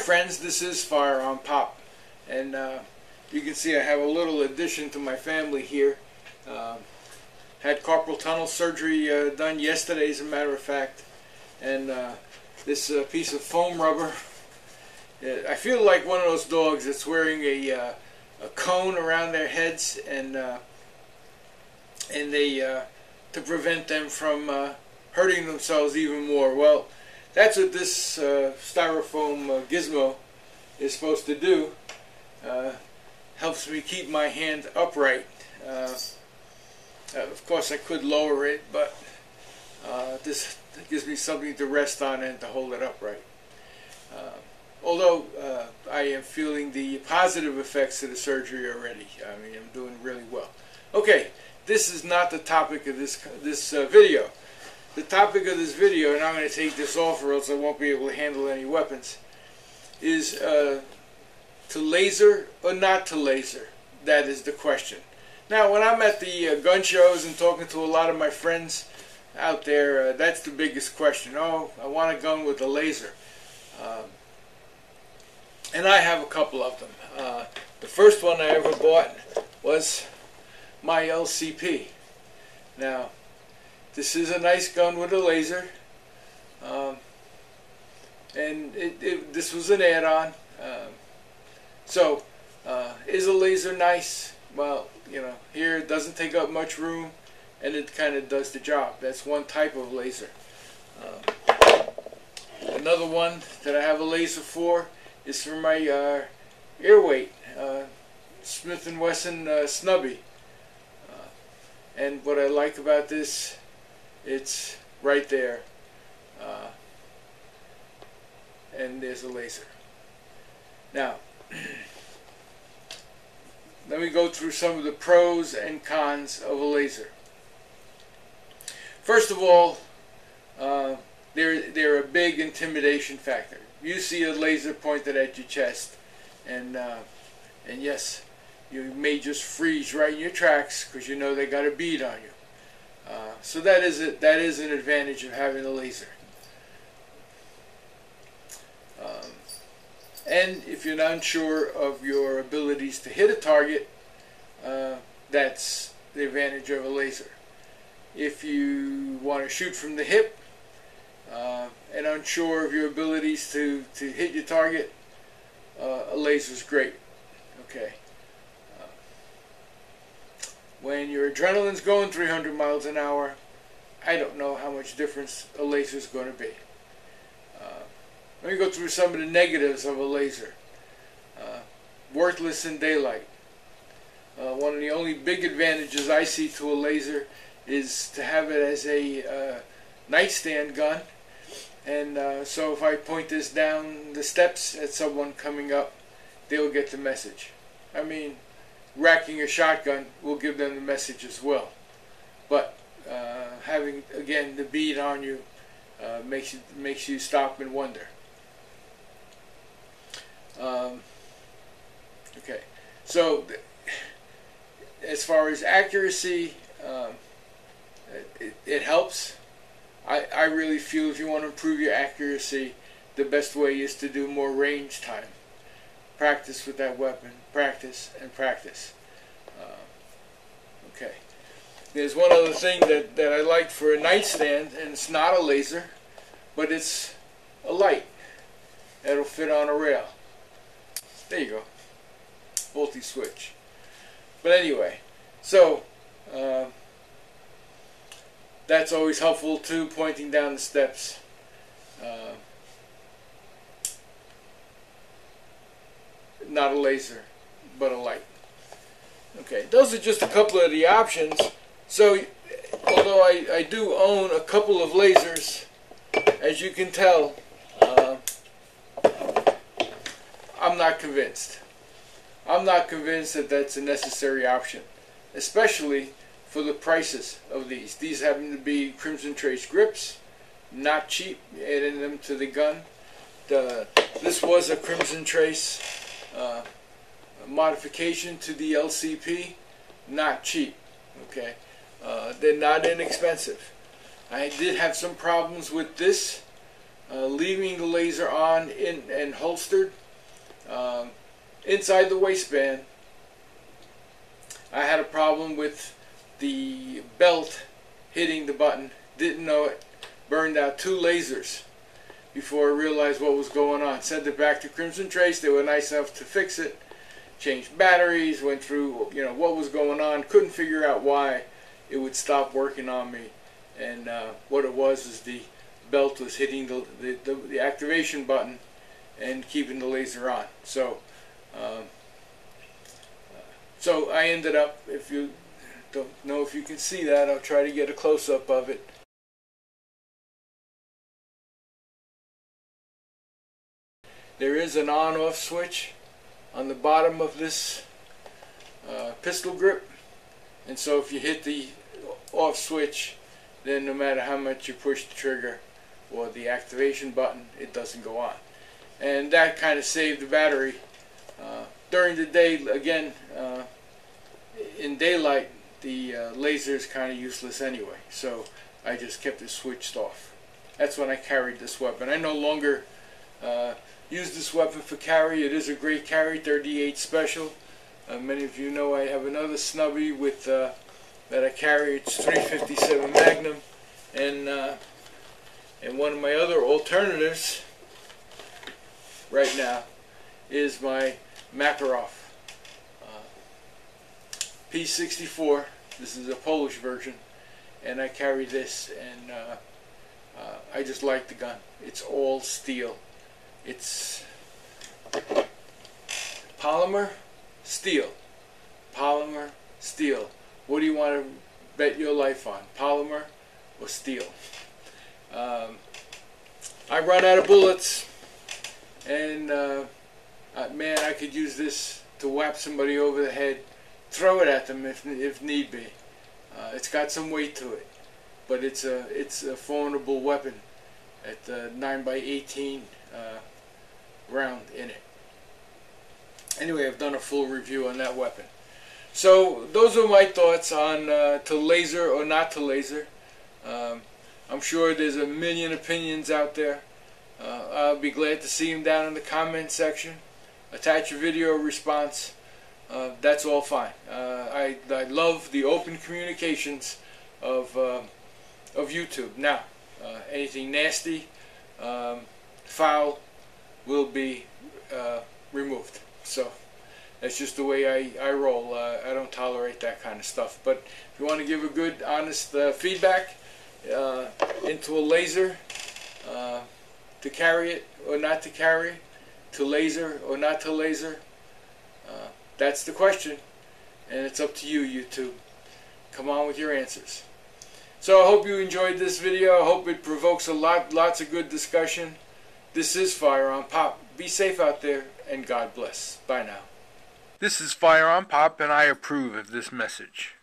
friends, this is FirearmPop, and you can see I have a little addition to my family here. Had carpal tunnel surgery done yesterday, as a matter of fact, and this piece of foam rubber, I feel like one of those dogs that's wearing a cone around their heads, and they to prevent them from hurting themselves even more. Well, that's what this styrofoam gizmo is supposed to do. Helps me keep my hand upright. Of course, I could lower it, but this gives me something to rest on and to hold it upright. Although I am feeling the positive effects of the surgery already. I mean, I'm doing really well. Okay, this is not the topic of this video. The topic of this video, and I'm going to take this off or else I won't be able to handle any weapons, is to laser or not to laser. That is the question. Now, when I'm at the gun shows and talking to a lot of my friends out there, that's the biggest question. Oh, I want a gun with a laser. And I have a couple of them. The first one I ever bought was my LCP. Now, this is a nice gun with a laser, and this was an add-on. So, is a laser nice? Well, you know, here it doesn't take up much room, and it kind of does the job. That's one type of laser. Another one that I have a laser for is for my airweight Smith & Wesson snubby. And what I like about this, it's right there, and there's a laser. Now, let me go through some of the pros and cons of a laser. First of all, they're a big intimidation factor. You see a laser pointed at your chest, and yes, you may just freeze right in your tracks because you know they got a bead on you. So that is an advantage of having a laser. And if you're not sure of your abilities to hit a target, that's the advantage of a laser. If you want to shoot from the hip and unsure of your abilities to hit your target, a laser is great. Okay. When your adrenaline's going 300 miles an hour, I don't know how much difference a laser is going to be. Let me go through some of the negatives of a laser. Worthless in daylight. One of the only big advantages I see to a laser is to have it as a nightstand gun. And so if I point this down the steps at someone coming up, they'll get the message. I mean, racking a shotgun will give them the message as well. But having, again, the bead on you makes you stop and wonder. Okay, so as far as accuracy, it helps. I really feel if you want to improve your accuracy, the best way is to do more range time. Practice with that weapon, practice and practice. Okay. There's one other thing that I like for a nightstand, and it's not a laser, but it's a light that'll fit on a rail. There you go. Multi-switch. But anyway, so that's always helpful too, pointing down the steps. Not a laser, but a light. Okay, those are just a couple of the options. So, although I do own a couple of lasers, as you can tell, I'm not convinced. I'm not convinced that that's a necessary option, especially for the prices of these. These happen to be Crimson Trace grips, not cheap, adding them to the gun. This was a Crimson Trace modification to the LCP, not cheap. Okay, they're not inexpensive. I did have some problems with this leaving the laser on and holstered inside the waistband. I had a problem with the belt hitting the button. Didn't know it. Burned out 2 lasers before I realized what was going on. Sent it back to Crimson Trace. They were nice enough to fix it. Changed batteries. Went through what was going on. Couldn't figure out why it would stop working on me. And what it was is the belt was hitting the activation button and keeping the laser on. So I ended up, if you don't know if you can see that, I'll try to get a close-up of it. There is an on-off switch on the bottom of this pistol grip, and so if you hit the off switch, then no matter how much you push the trigger or the activation button, it doesn't go on. And that kind of saved the battery. During the day, again, in daylight, the laser is kind of useless anyway, so I just kept it switched off. That's when I carried this weapon. I no longer use this weapon for carry. It is a great carry, 38 special. Many of you know I have another snubby with that I carry. It's 357 Magnum, and one of my other alternatives right now is my Makarov P64. This is a Polish version, and I carry this, and I just like the gun. It's all steel. It's polymer, steel. Polymer, steel. What do you want to bet your life on? Polymer or steel? I run out of bullets, and man, I could use this to whap somebody over the head, throw it at them if need be. It's got some weight to it, but it's a formidable weapon at the 9x18 round in it. Anyway, I've done a full review on that weapon. So those are my thoughts on to laser or not to laser. I'm sure there's a million opinions out there. I'll be glad to see them down in the comment section. Attach a video response. That's all fine. I love the open communications of YouTube. Now, anything nasty, foul, will be removed. So that's just the way I roll. I don't tolerate that kind of stuff. But if you want to give a good, honest feedback into a laser, to carry it or not to carry, to laser or not to laser, that's the question, and it's up to you, YouTube. Come on with your answers. So I hope you enjoyed this video. I hope it provokes lots of good discussion. This is FirearmPop. Be safe out there, and God bless. Bye now. This is FirearmPop, and I approve of this message.